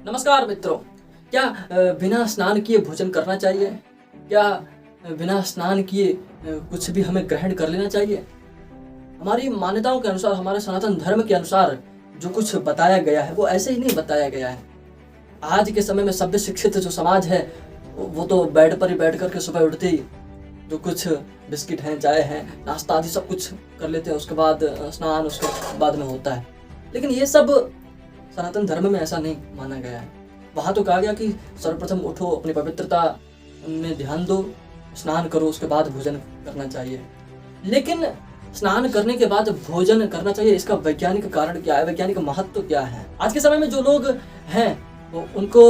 नमस्कार मित्रों। क्या बिना स्नान किए भोजन करना चाहिए? क्या बिना स्नान किए कुछ भी हमें ग्रहण कर लेना चाहिए? हमारी मान्यताओं के अनुसार, हमारे सनातन धर्म के अनुसार जो कुछ बताया गया है वो ऐसे ही नहीं बताया गया है। आज के समय में सभ्य शिक्षित जो समाज है वो तो बेड पर ही बैठ करके सुबह उठते ही जो कुछ बिस्किट हैं, चाय हैं, नाश्ता आदि सब कुछ कर लेते हैं, उसके बाद स्नान उसके बाद में होता है। लेकिन ये सब सनातन धर्म में ऐसा नहीं माना गया है। वहाँ तो कहा गया कि सर्वप्रथम उठो, अपनी पवित्रता में ध्यान दो, स्नान करो, उसके बाद भोजन करना चाहिए। लेकिन स्नान करने के बाद भोजन करना चाहिए, इसका वैज्ञानिक कारण क्या है, वैज्ञानिक महत्व क्या है? आज के समय में जो लोग हैं उनको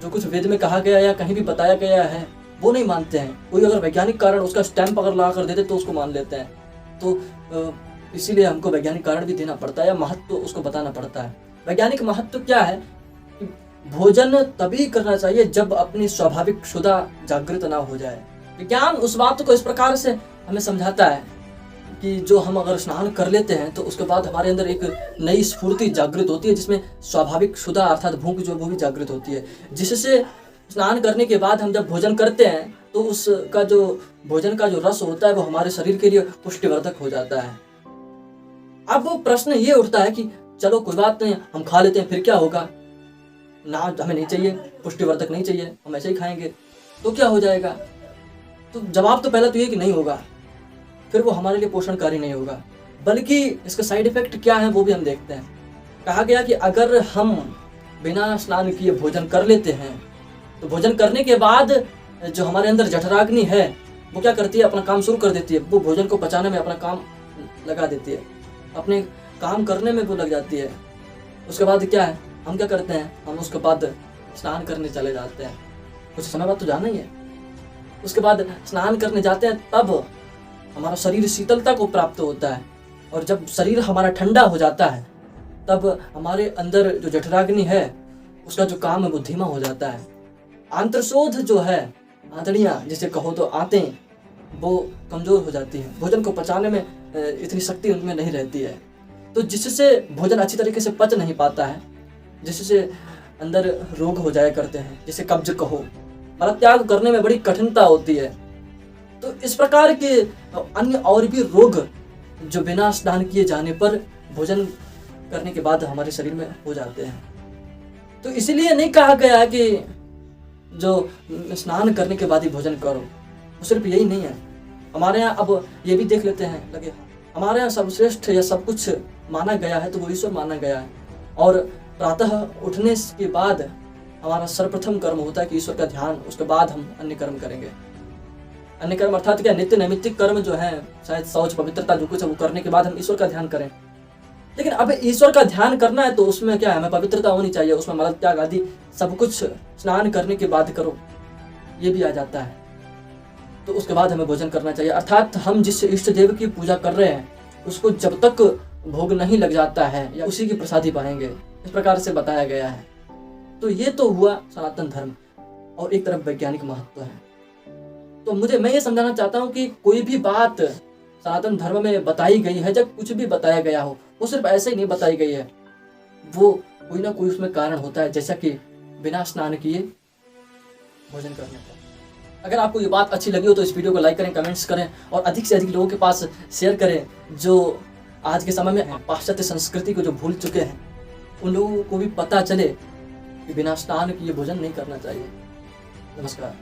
जो कुछ वेद में कहा गया या कहीं भी बताया गया है वो नहीं मानते हैं। कोई अगर वैज्ञानिक कारण उसका स्टैंप अगर लगा कर देते तो उसको मान लेते हैं। तो इसीलिए हमको वैज्ञानिक कारण भी देना पड़ता है या महत्व उसको बताना पड़ता है। वैज्ञानिक महत्व क्या है कि भोजन तभी करना चाहिए जब अपनी स्वाभाविक क्षुधा जागृत ना हो जाए। विज्ञान उस बात को इस प्रकार से हमें समझाता है कि जो हम अगर स्नान कर लेते हैं तो उसके बाद हमारे अंदर एक नई स्फूर्ति जागृत होती है, जिसमें स्वाभाविक क्षुधा अर्थात भूख जो वो भी जागृत होती है, जिससे स्नान करने के बाद हम जब भोजन करते हैं तो उसका जो भोजन का जो रस होता है वो हमारे शरीर के लिए पुष्टिवर्धक हो जाता है। अब प्रश्न ये उठता है कि चलो कोई बात नहीं, हम खा लेते हैं, फिर क्या होगा? ना हमें नहीं चाहिए, पुष्टिवर्धक नहीं चाहिए, हम ऐसे ही खाएंगे तो क्या हो जाएगा? तो जवाब तो पहला तो ये कि नहीं होगा, फिर वो हमारे लिए पोषणकारी नहीं होगा। बल्कि इसका साइड इफेक्ट क्या है वो भी हम देखते हैं। कहा गया कि अगर हम बिना स्नान किए भोजन कर लेते हैं तो भोजन करने के बाद जो हमारे अंदर जठराग्नि है वो क्या करती है, अपना काम शुरू कर देती है। वो भोजन को पचाने में अपना काम लगा देती है, अपने काम करने में वो लग जाती है। उसके बाद क्या है, हम क्या करते हैं, हम उसके बाद स्नान करने चले जाते हैं। कुछ समय बाद तो जाना ही है। उसके बाद स्नान करने जाते हैं तब हमारा शरीर शीतलता को प्राप्त होता है, और जब शरीर हमारा ठंडा हो जाता है तब हमारे अंदर जो जठराग्नि है उसका जो काम है वो धीमा हो जाता है। आंत्रशोथ जो है, आंतड़ियाँ जिसे कहो तो आंतें, वो कमज़ोर हो जाती हैं। भोजन को पचाने में इतनी शक्ति उनमें नहीं रहती है, तो जिससे भोजन अच्छी तरीके से पच नहीं पाता है, जिससे अंदर रोग हो जाया करते हैं, जिसे कब्ज कहो, मलत्याग करने में बड़ी कठिनता होती है। तो इस प्रकार के अन्य और भी रोग जो बिना स्नान किए जाने पर भोजन करने के बाद हमारे शरीर में हो जाते हैं। तो इसीलिए नहीं कहा गया है कि जो स्नान करने के बाद ही भोजन करो। वो सिर्फ यही नहीं है, हमारे यहाँ अब ये भी देख लेते हैं लगे, हमारे यहाँ सर्वश्रेष्ठ या सब कुछ माना गया है तो वो ईश्वर माना गया है। और प्रातः उठने के बाद हमारा सर्वप्रथम कर्म होता है कि ईश्वर का ध्यान, उसके बाद हम अन्य कर्म करेंगे। अन्य कर्म अर्थात क्या, नित्य नैमित्तिक कर्म जो है, शायद शौच, पवित्रता जो कुछ है वो करने के बाद हम ईश्वर का ध्यान करें। लेकिन अब ईश्वर का ध्यान करना है तो उसमें क्या है, हमें पवित्रता होनी चाहिए, उसमें मलत्याग आदि सब कुछ स्नान करने के बाद करो, ये भी आ जाता है। तो उसके बाद हमें भोजन करना चाहिए। अर्थात हम जिस इष्ट देव की पूजा कर रहे हैं उसको जब तक भोग नहीं लग जाता है या उसी की प्रसादी पाएंगे, इस प्रकार से बताया गया है। तो ये तो हुआ सनातन धर्म, और एक तरफ वैज्ञानिक महत्व है। तो मैं ये समझाना चाहता हूँ कि कोई भी बात सनातन धर्म में बताई गई है, जब कुछ भी बताया गया हो वो सिर्फ ऐसे ही नहीं बताई गई है, वो कोई ना कोई उसमें कारण होता है, जैसा कि बिना स्नान किए भोजन करने का। अगर आपको ये बात अच्छी लगी हो तो इस वीडियो को लाइक करें, कमेंट्स करें और अधिक से अधिक लोगों के पास शेयर करें जो आज के समय में पाश्चात्य संस्कृति को जो भूल चुके हैं, उन लोगों को भी पता चले कि बिना स्नान किए भोजन नहीं करना चाहिए। नमस्कार।